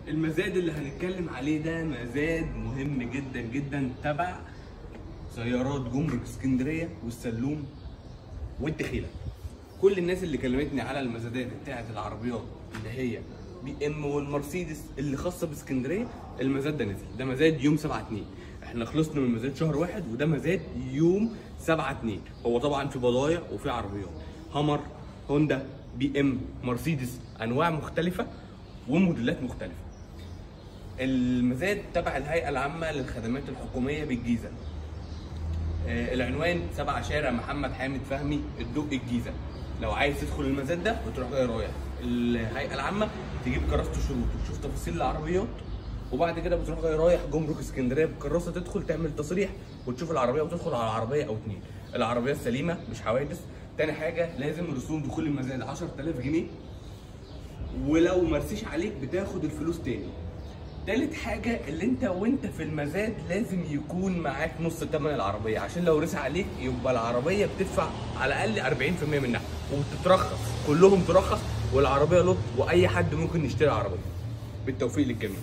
المزاد اللي هنتكلم عليه ده مزاد مهم جدا جدا تبع سيارات جمرك اسكندريه والسلوم والدخيله. كل الناس اللي كلمتني على المزادات بتاعه العربيات اللي هي بي ام والمرسيدس اللي خاصه باسكندريه، المزاد ده نزل. ده مزاد يوم 7/2. احنا خلصنا من مزاد شهر 1 وده مزاد يوم 7/2. هو طبعا في بضايع وفي عربيات هامر، هوندا، بي ام، مرسيدس، انواع مختلفه وموديلات مختلفه. المزاد تبع الهيئه العامه للخدمات الحكوميه بالجيزه. العنوان 7 شارع محمد حامد فهمي الدق الجيزه. لو عايز تدخل المزاد ده بتروح جاي رايح الهيئه العامه، تجيب كراسه الشروط وتشوف تفاصيل العربيات، وبعد كده بتروح جاي رايح جمرك اسكندريه بالكراسه، تدخل تعمل تصريح وتشوف العربيه وتدخل على عربيه او 2. العربيه السليمه مش حوادث. تاني حاجه لازم رسوم دخول المزاد 10000 جنيه، ولو مرسيش عليك بتاخد الفلوس تاني. تالت حاجة اللي انت وانت في المزاد لازم يكون معاك نص تمن العربية، عشان لو رسى عليك يبقى العربية بتدفع على الأقل 40% منها وبتترخص، كلهم ترخص والعربية لط وأي حد ممكن يشتري عربية. بالتوفيق للجميع.